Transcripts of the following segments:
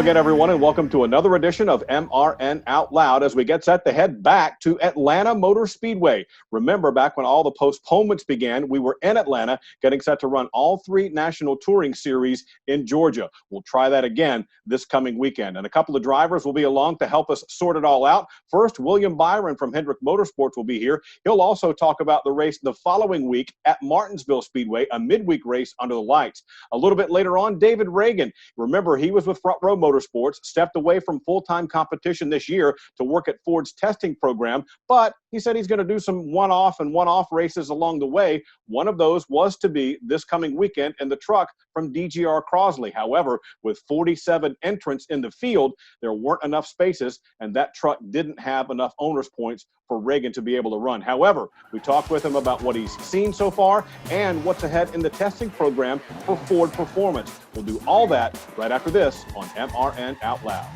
again, everyone, and welcome to another edition of MRN Out Loud as we get set to head back to Atlanta Motor Speedway. Remember, back when all the postponements began, we were in Atlanta getting set to run all three national touring series in Georgia. We'll try that again this coming weekend. And a couple of drivers will be along to help us sort it all out. First, William Byron from Hendrick Motorsports will be here. He'll also talk about the race the following week at Martinsville Speedway, a midweek race under the lights. A little bit later on, David Ragan. Remember, he was with Front Row Motorsports, stepped away from full-time competition this year to work at Ford's testing program, but he said he's going to do some one-off races along the way. One of those was to be this coming weekend in the truck from DGR Crosley. However, with 47 entrants in the field, there weren't enough spaces, and that truck didn't have enough owner's points for Ragan to be able to run. However, we talked with him about what he's seen so far and what's ahead in the testing program for Ford Performance. We'll do all that right after this on MRN Out Loud.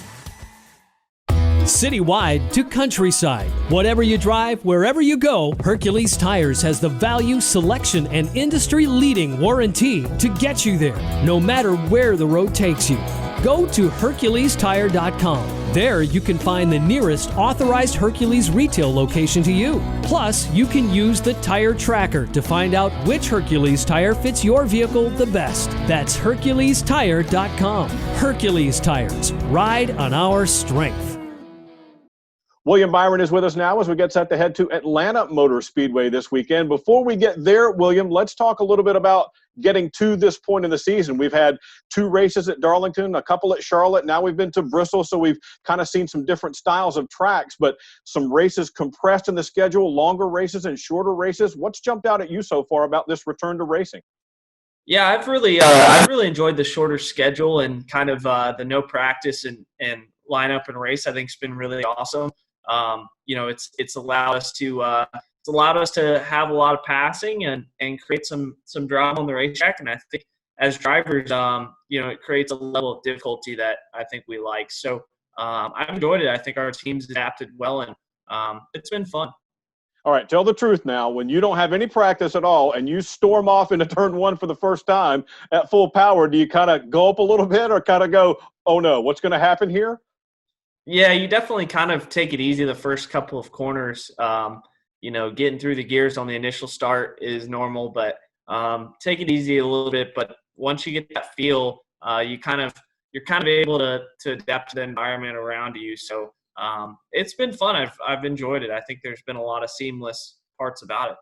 Citywide to countryside. Whatever you drive, wherever you go, Hercules Tires has the value, selection, and industry-leading warranty to get you there, no matter where the road takes you. Go to HerculesTire.com. There you can find the nearest authorized Hercules retail location to you. Plus, you can use the tire tracker to find out which Hercules tire fits your vehicle the best. That's HerculesTire.com. Hercules Tires. Ride on our strength. William Byron is with us now as we get set to head to Atlanta Motor Speedway this weekend. Before we get there, William, let's talk a little bit about getting to this point in the season. We've had 2 races at Darlington, a couple at Charlotte. Now we've been to Bristol, so we've kind of seen some different styles of tracks, but some races compressed in the schedule, longer races and shorter races. What's jumped out at you so far about this return to racing? Yeah, I've really enjoyed the shorter schedule and kind of the no practice and lineup and race. I think it's been really awesome. It's allowed us to have a lot of passing and create some drama on the racetrack. And I think as drivers, it creates a level of difficulty that I think we like. So I've enjoyed it. I think our team's adapted well, and it's been fun. All right, tell the truth now. When you don't have any practice at all and you storm off into turn 1 for the first time at full power, do you kind of go up a little bit or kind of go, oh no, what's going to happen here? Yeah, you definitely kind of take it easy the first couple of corners. Getting through the gears on the initial start is normal, but take it easy a little bit. But once you get that feel, you're kind of able to adapt to the environment around you. So it's been fun. I've enjoyed it. I think there's been a lot of seamless parts about it.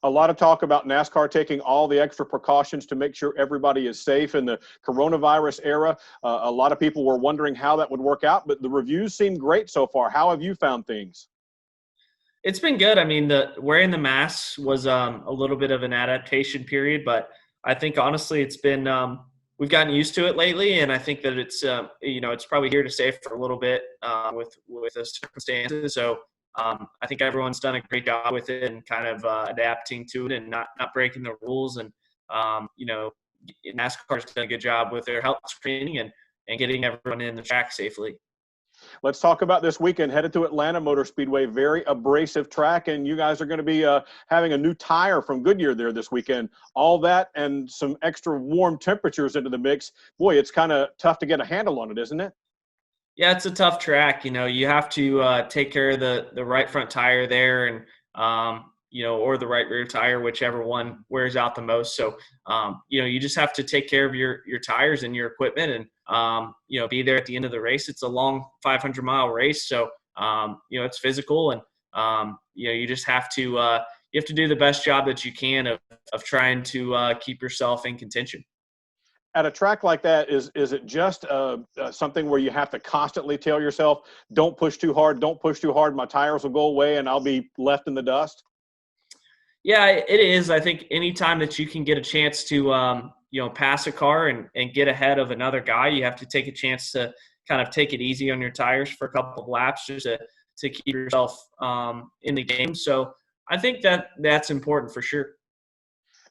A lot of talk about NASCAR taking all the extra precautions to make sure everybody is safe in the coronavirus era. A lot of people were wondering how that would work out, but the reviews seem great so far. How have you found things? It's been good. I mean, wearing the masks was a little bit of an adaptation period, but I think honestly it's been we've gotten used to it lately, and I think that it's it's probably here to stay for a little bit with the circumstances. So I think everyone's done a great job with it and kind of adapting to it and not breaking the rules. And, NASCAR's done a good job with their health screening and getting everyone in the track safely. Let's talk about this weekend. Headed to Atlanta Motor Speedway, very abrasive track, and you guys are going to be having a new tire from Goodyear there this weekend. All that and some extra warm temperatures into the mix. Boy, it's kind of tough to get a handle on it, isn't it? Yeah, it's a tough track. You have to take care of the right front tire there and, or the right rear tire, whichever one wears out the most. So, you just have to take care of your tires and your equipment and, be there at the end of the race. It's a long 500-mile race. So, it's physical and, you just have to you have to do the best job that you can of trying to keep yourself in contention. At a track like that, is it just something where you have to constantly tell yourself, don't push too hard, my tires will go away and I'll be left in the dust? Yeah, it is. I think anytime that you can get a chance to, pass a car and get ahead of another guy, you have to take a chance to kind of take it easy on your tires for a couple of laps just to keep yourself in the game. So I think that's important for sure.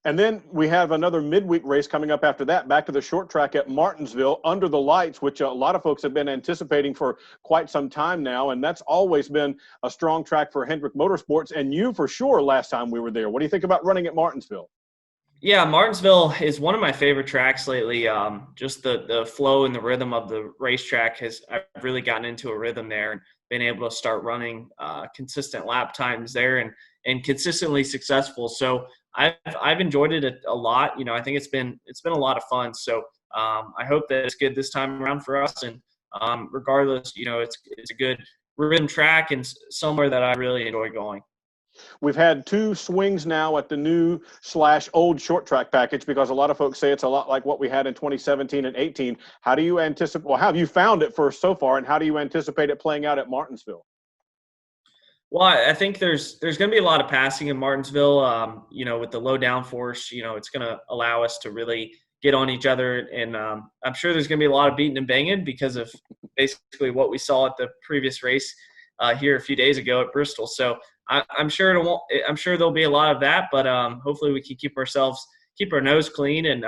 And then we have another midweek race coming up after that, back to the short track at Martinsville under the lights, which a lot of folks have been anticipating for quite some time now. And that's always been a strong track for Hendrick Motorsports, and you for sure last time we were there. What do you think about running at Martinsville? Yeah, Martinsville is one of my favorite tracks lately. Just the flow and the rhythm of the racetrack I've really gotten into a rhythm there and been able to start running consistent lap times there and consistently successful. So I've enjoyed it a lot. I think it's been a lot of fun. So I hope that it's good this time around for us. And regardless, it's a good rhythm track and somewhere that I really enjoy going. We've had 2 swings now at the new / old short track package because a lot of folks say it's a lot like what we had in 2017 and 18. How do you anticipate, well, how have you found it for so far, and how do you anticipate it playing out at Martinsville? Well, I think there's going to be a lot of passing in Martinsville. With the low downforce, it's going to allow us to really get on each other. And I'm sure there's going to be a lot of beating and banging because of basically what we saw at the previous race here a few days ago at Bristol. So I'm sure there'll be a lot of that, but hopefully we can keep our nose clean and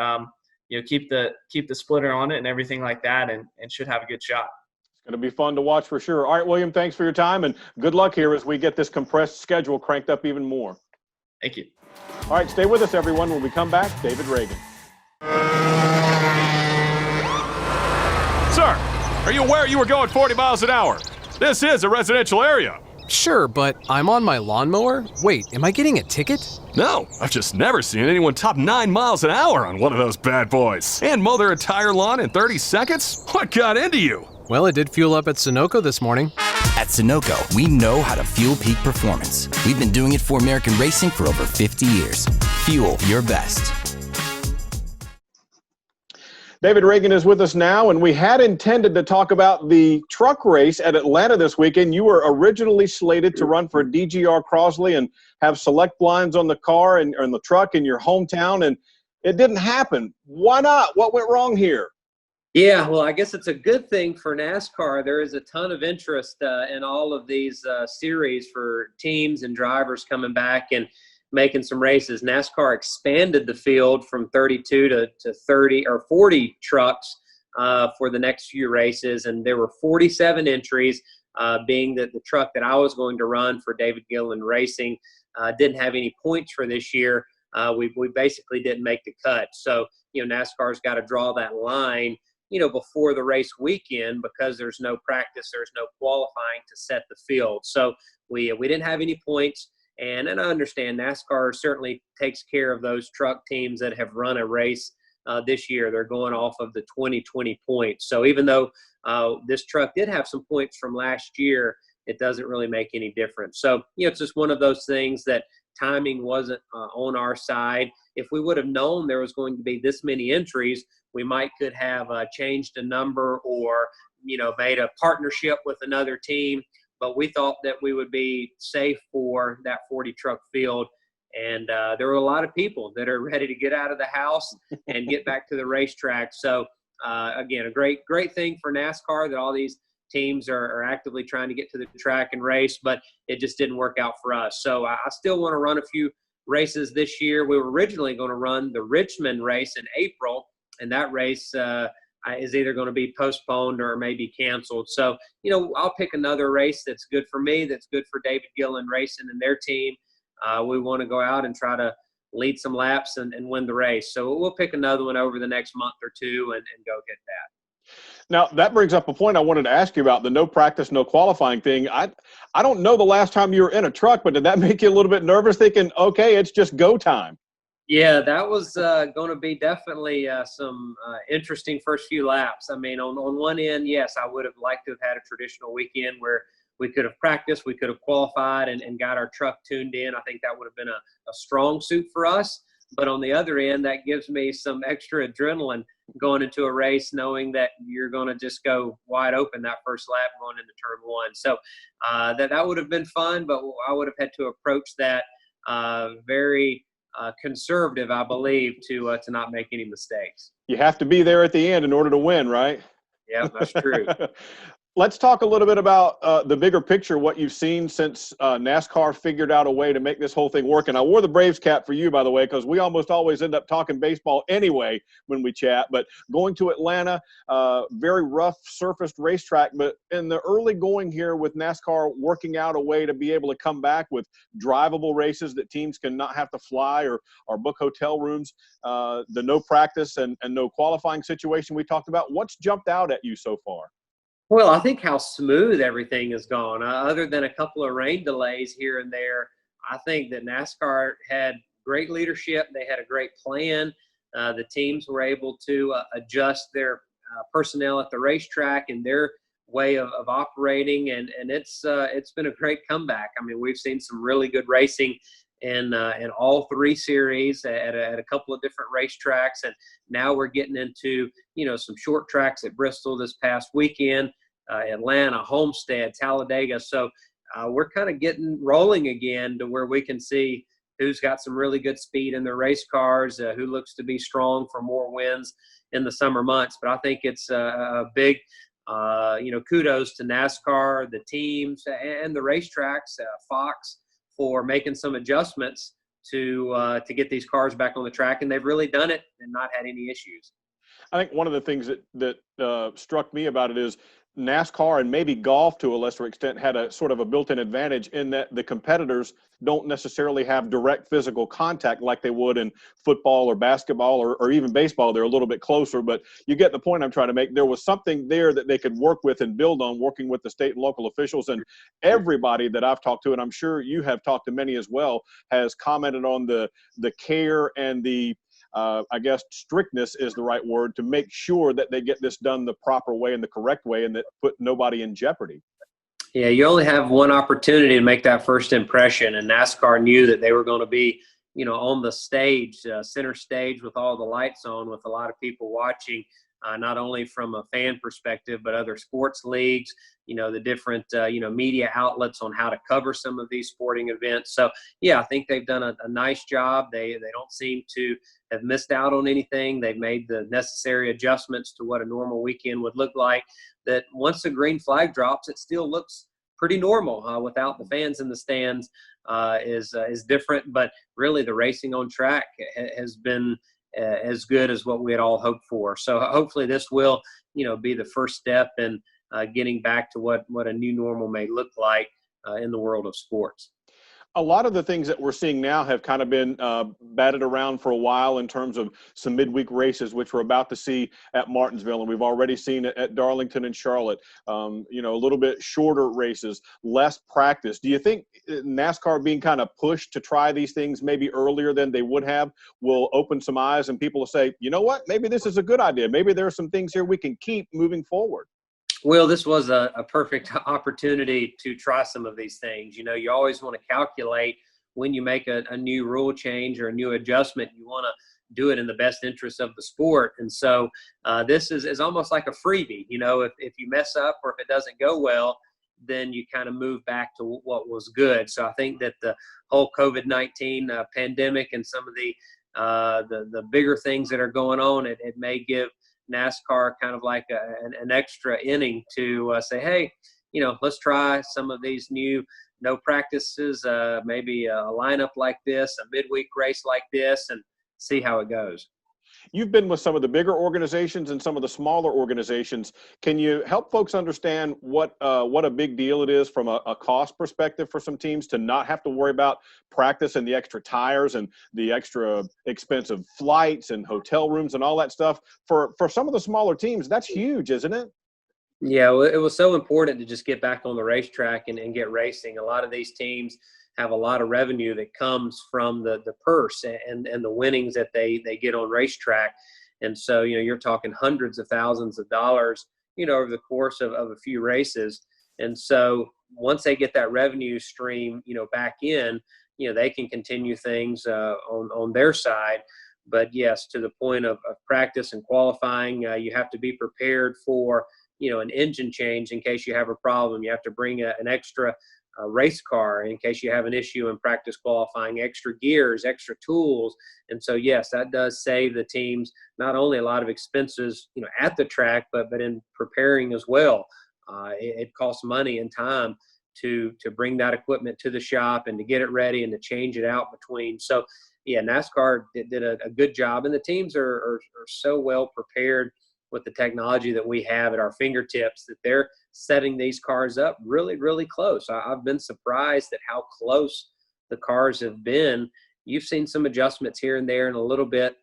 keep the splitter on it and everything like that, and should have a good shot. It's going to be fun to watch for sure. All right, William, thanks for your time, and good luck here as we get this compressed schedule cranked up even more. Thank you. All right, stay with us, everyone. When we come back, David Ragan. Sir, are you aware you were going 40 miles an hour? This is a residential area. Sure, but I'm on my lawnmower? Wait, am I getting a ticket? No, I've just never seen anyone top 9 miles an hour on one of those bad boys. And mow their entire lawn in 30 seconds? What got into you? Well, it did fuel up at Sunoco this morning. At Sunoco, we know how to fuel peak performance. We've been doing it for American racing for over 50 years. Fuel your best. David Ragan is with us now, and we had intended to talk about the truck race at Atlanta this weekend. You were originally slated to run for DGR Crosley and have select blinds on the car and on the truck in your hometown, and it didn't happen. Why not? What went wrong here? Yeah, well, I guess it's a good thing for NASCAR. There is a ton of interest in all of these series for teams and drivers coming back and making some races. NASCAR expanded the field from 32 to 30 or 40 trucks for the next few races, and there were 47 entries, being that the truck that I was going to run for David Gillen Racing didn't have any points for this year. We basically didn't make the cut. So, NASCAR's got to draw that line before the race weekend because there's no practice, there's no qualifying to set the field. So we didn't have any points, and I understand NASCAR certainly takes care of those truck teams that have run a race this year. They're going off of the 2020 points. So even though this truck did have some points from last year, it doesn't really make any difference. So, it's just one of those things that timing wasn't on our side. If we would have known there was going to be this many entries, we could have changed a number or, made a partnership with another team. But we thought that we would be safe for that 40 truck field. And there were a lot of people that are ready to get out of the house and get back to the racetrack. So, again, a great thing for NASCAR that all these teams are actively trying to get to the track and race, but it just didn't work out for us. So I still want to run a few races this year. We were originally going to run the Richmond race in April, and that race is either going to be postponed or maybe canceled. So, I'll pick another race that's good for me, that's good for David Gillen Racing and their team. We want to go out and try to lead some laps and win the race. So we'll pick another one over the next month or two and go get that. Now, that brings up a point I wanted to ask you about, the no practice, no qualifying thing. I don't know the last time you were in a truck, but did that make you a little bit nervous thinking, okay, it's just go time? Yeah, that was going to be definitely some interesting first few laps. I mean, on one end, yes, I would have liked to have had a traditional weekend where we could have practiced, we could have qualified and got our truck tuned in. I think that would have been a strong suit for us. But on the other end, that gives me some extra adrenaline going into a race, knowing that you're going to just go wide open that first lap going into turn one. So that would have been fun, but I would have had to approach that very conservative, I believe, to not make any mistakes. You have to be there at the end in order to win, right? Yeah, that's true. Let's talk a little bit about the bigger picture, what you've seen since NASCAR figured out a way to make this whole thing work. And I wore the Braves cap for you, by the way, because we almost always end up talking baseball anyway when we chat. But going to Atlanta, very rough surfaced racetrack. But in the early going here with NASCAR working out a way to be able to come back with drivable races that teams can not have to fly or book hotel rooms, the no practice and no qualifying situation we talked about, what's jumped out at you so far? Well, I think how smooth everything has gone. Other than a couple of rain delays here and there, I think that NASCAR had great leadership. They had a great plan. The teams were able to adjust their personnel at the racetrack and their way of operating, and it's been a great comeback. I mean, we've seen some really good racing in all three series at a couple of different racetracks, and now we're getting into some short tracks at Bristol this past weekend, Atlanta, Homestead, Talladega. So we're kind of getting rolling again to where we can see who's got some really good speed in their race cars, who looks to be strong for more wins in the summer months. But I think it's a big kudos to NASCAR, the teams, and the racetracks, Fox, for making some adjustments to get these cars back on the track, and they've really done it and not had any issues. I think one of the things that struck me about it is NASCAR and maybe golf to a lesser extent had a sort of a built-in advantage in that the competitors don't necessarily have direct physical contact like they would in football or basketball or even baseball. They're a little bit closer, but you get the point I'm trying to make. There was something there that they could work with and build on, working with the state and local officials. And everybody that I've talked to, and I'm sure you have talked to many as well, has commented on the care and the I guess strictness is the right word, to make sure that they get this done the proper way and the correct way and that put nobody in jeopardy. Yeah, you only have one opportunity to make that first impression, and NASCAR knew that they were going to be, on the stage, center stage with all the lights on, with a lot of people watching, not only from a fan perspective, but other sports leagues, the different, media outlets on how to cover some of these sporting events. So, yeah, I think they've done a nice job. They don't seem to have missed out on anything. They've made the necessary adjustments to what a normal weekend would look like. That once the green flag drops, it still looks pretty normal without the fans in the stands is different. But really, the racing on track has been as good as what we had all hoped for. So hopefully this will, be the first step in getting back to what a new normal may look like in the world of sports. A lot of the things that we're seeing now have kind of been batted around for a while in terms of some midweek races, which we're about to see at Martinsville, and we've already seen it at Darlington and Charlotte. A little bit shorter races, less practice. Do you think NASCAR being kind of pushed to try these things maybe earlier than they would have will open some eyes and people will say, you know what, maybe this is a good idea. Maybe there are some things here we can keep moving forward? Well, this was a perfect opportunity to try some of these things. You always want to calculate when you make a new rule change or a new adjustment. You want to do it in the best interest of the sport. And so this is almost like a freebie. If you mess up or if it doesn't go well, then you kind of move back to what was good. So I think that the whole COVID-19 pandemic and some of the bigger things that are going on, it may give NASCAR kind of like an extra inning to say, hey, let's try some of these new no practices, maybe a lineup like this, a midweek race like this, and see how it goes. You've been with some of the bigger organizations and some of the smaller organizations. Can you help folks understand what a big deal it is from a cost perspective for some teams to not have to worry about practice and the extra tires and the extra expensive flights and hotel rooms and all that stuff? For some of the smaller teams, that's huge, isn't it? Yeah, well, it was so important to just get back on the racetrack and get racing. A lot of these teams have a lot of revenue that comes from the purse and the winnings that they get on racetrack. And so, you're talking hundreds of thousands of dollars, over the course of a few races. And so once they get that revenue stream, back in, they can continue things on their side. But yes, to the point of practice and qualifying, you have to be prepared for, an engine change in case you have a problem. You have to bring an extra race car in case you have an issue in practice qualifying, extra gears, extra tools. And so, yes, that does save the teams not only a lot of expenses, at the track, but in preparing as well. It costs money and time to bring that equipment to the shop and to get it ready and to change it out between. So, yeah, NASCAR did a good job, and the teams are so well prepared with the technology that we have at our fingertips that they're setting these cars up really, really close. I've been surprised at how close the cars have been. You've seen some adjustments here and there and a little bit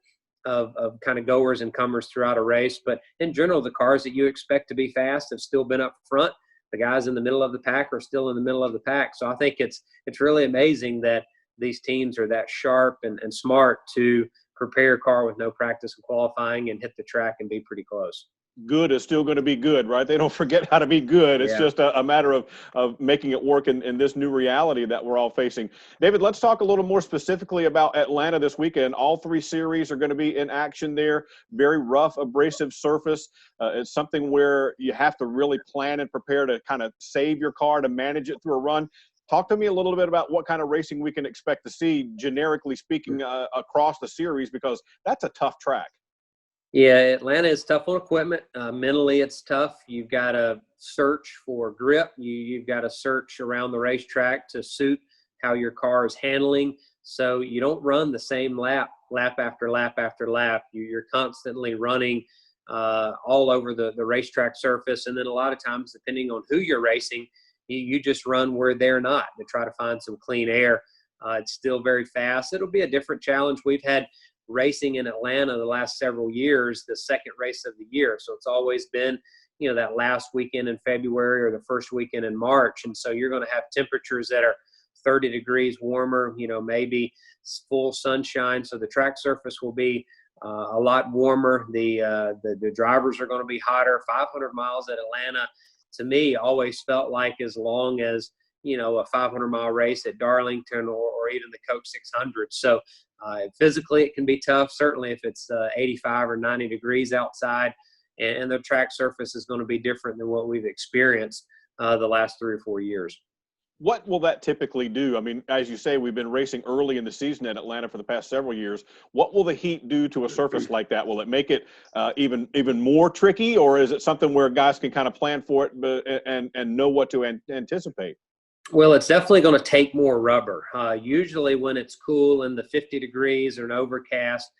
of kind of goers and comers throughout a race, but in general, the cars that you expect to be fast have still been up front. The guys in the middle of the pack are still in the middle of the pack. So I think it's really amazing that these teams are that sharp and smart to prepare a car with no practice and qualifying and hit the track and be pretty close. Good is still going to be good, right? They don't forget how to be good. It's just a matter of making it work in this new reality that we're all facing. David, let's talk a little more specifically about Atlanta this weekend. All 3 series are going to be in action there. Very rough, abrasive surface. It's something where you have to really plan and prepare to kind of save your car to manage it through a run. Talk to me a little bit about what kind of racing we can expect to see, generically speaking, across the series, because that's a tough track. Yeah, Atlanta is tough on equipment. Mentally, it's tough. You've got to search for grip. You've got to search around the racetrack to suit how your car is handling. So you don't run the same lap after lap after lap. You're constantly running all over the racetrack surface. And then a lot of times, depending on who you're racing, you just run where they're not to try to find some clean air. It's still very fast. It'll be a different challenge. We've had racing in Atlanta the last several years, the second race of the year. So it's always been, that last weekend in February or the first weekend in March. And so you're going to have temperatures that are 30 degrees warmer, maybe full sunshine. So the track surface will be a lot warmer. The drivers are going to be hotter. 500 miles at Atlanta, to me, always felt like as long as, a 500-mile race at Darlington or even the Coke 600. So physically it can be tough, certainly if it's 85 or 90 degrees outside, and the track surface is going to be different than what we've experienced the last 3 or 4 years. What will that typically do? I mean, as you say, we've been racing early in the season at Atlanta for the past several years. What will the heat do to a surface like that? Will it make it even more tricky, or is it something where guys can kind of plan for it and know what to anticipate? Well, it's definitely going to take more rubber. Usually when it's cool in the 50 degrees or an overcast,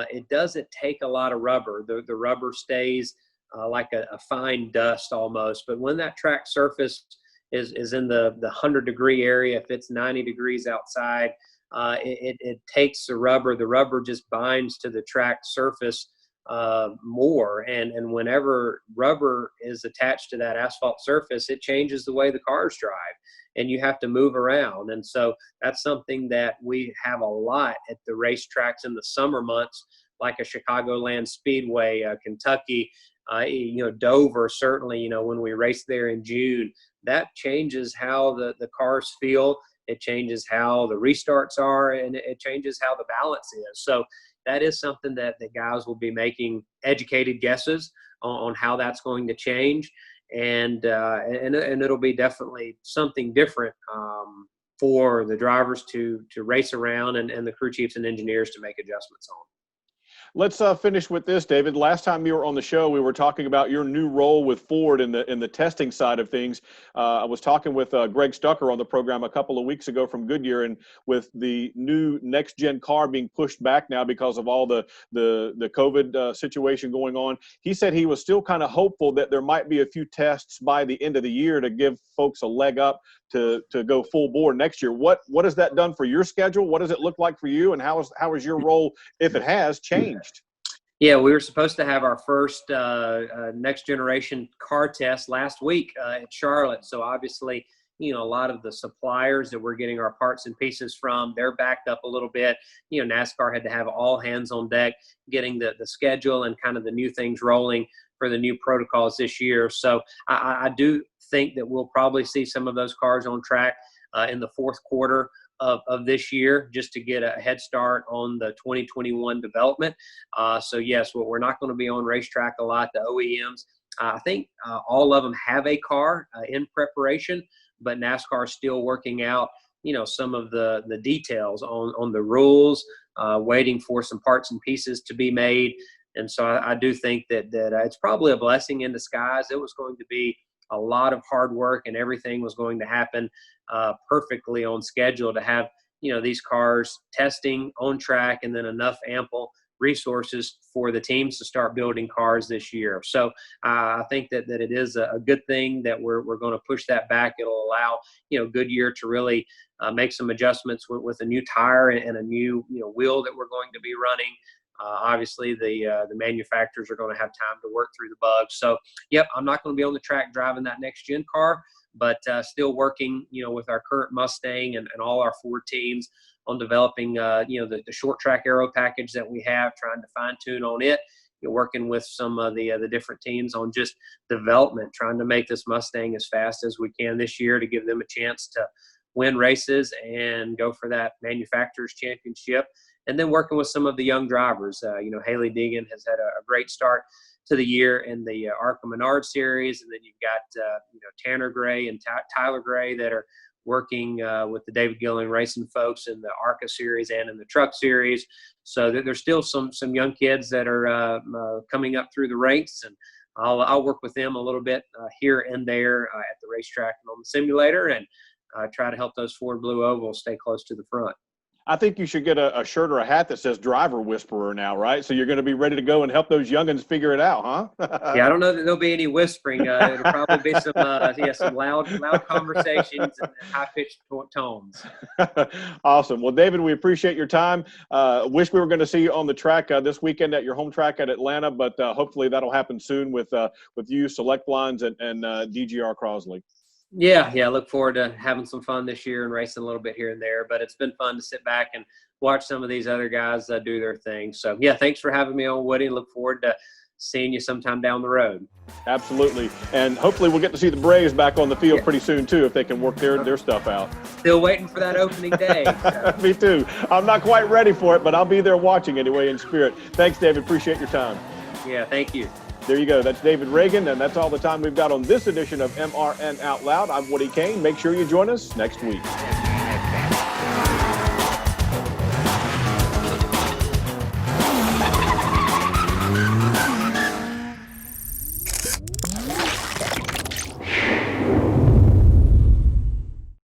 it doesn't take a lot of rubber. The rubber stays like a fine dust almost. But when that track surface is in the 100-degree area, if it's 90 degrees outside, it takes the rubber. The rubber just binds to the track surface more. And whenever rubber is attached to that asphalt surface, it changes the way the cars drive, and you have to move around. And so that's something that we have a lot at the racetracks in the summer months, like a Chicagoland Speedway, Kentucky, Dover, certainly, when we race there in June. That changes how the cars feel. It changes how the restarts are, and it changes how the balance is. So that is something that the guys will be making educated guesses on how that's going to change. And it'll be definitely something different for the drivers to race around and the crew chiefs and engineers to make adjustments on. Let's finish with this, David. Last time you were on the show, we were talking about your new role with Ford in the testing side of things. I was talking with Greg Stucker on the program a couple of weeks ago from Goodyear, and with the new next-gen car being pushed back now because of all the COVID situation going on, he said he was still kind of hopeful that there might be a few tests by the end of the year to give folks a leg up to go full bore next year. What has that done for your schedule? What does it look like for you, and how is your role, if it has, changed? Yeah, we were supposed to have our first next generation car test last week at Charlotte. So obviously, a lot of the suppliers that we're getting our parts and pieces from, they're backed up a little bit. NASCAR had to have all hands on deck, getting the schedule and kind of the new things rolling for the new protocols this year. So I do think that we'll probably see some of those cars on track in the fourth quarter of this year, just to get a head start on the 2021 development. So yes, we're not going to be on racetrack a lot. The OEMs, I think all of them have a car in preparation, but NASCAR is still working out, some of the details on the rules, waiting for some parts and pieces to be made. And so I do think that it's probably a blessing in disguise. It was going to be a lot of hard work, and everything was going to happen perfectly on schedule to have, these cars testing on track, and then enough ample resources for the teams to start building cars this year. So I think that it is a good thing that we're going to push that back. It'll allow, Goodyear to really make some adjustments with a new tire and a new, wheel that we're going to be running. Obviously, the manufacturers are going to have time to work through the bugs. So, yep, I'm not going to be on the track driving that next-gen car, but still working, with our current Mustang and all our Ford teams on developing, the short track aero package that we have, trying to fine-tune on it. Working with some of the different teams on just development, trying to make this Mustang as fast as we can this year to give them a chance to win races and go for that manufacturer's championship. And then working with some of the young drivers. Haley Deegan has had a great start to the year in the ARCA Menard series. And then you've got, Tanner Gray and Tyler Gray that are working with the David Gillen Racing folks in the ARCA series and in the truck series. So there's still some young kids that are coming up through the ranks, and I'll work with them a little bit here and there at the racetrack and on the simulator, and try to help those Ford Blue Ovals stay close to the front. I think you should get a shirt or a hat that says Driver Whisperer now, right? So you're going to be ready to go and help those youngins figure it out, huh? Yeah, I don't know that there'll be any whispering. It'll probably be some loud conversations and high-pitched tones. Awesome. Well, David, we appreciate your time. Wish we were going to see you on the track this weekend at your home track at Atlanta, but hopefully that'll happen soon with you, Select Lines, and DGR Crosley. Yeah, look forward to having some fun this year and racing a little bit here and there. But it's been fun to sit back and watch some of these other guys do their thing. So, yeah, thanks for having me on, Woody. Look forward to seeing you sometime down the road. Absolutely. And hopefully we'll get to see the Braves back on the field pretty soon, too, if they can work their stuff out. Still waiting for that opening day. So. Me too. I'm not quite ready for it, but I'll be there watching anyway in spirit. Thanks, David. Appreciate your time. Yeah, thank you. There you go. That's David Ragan, and that's all the time we've got on this edition of MRN Out Loud. I'm Woody Cain. Make sure you join us next week.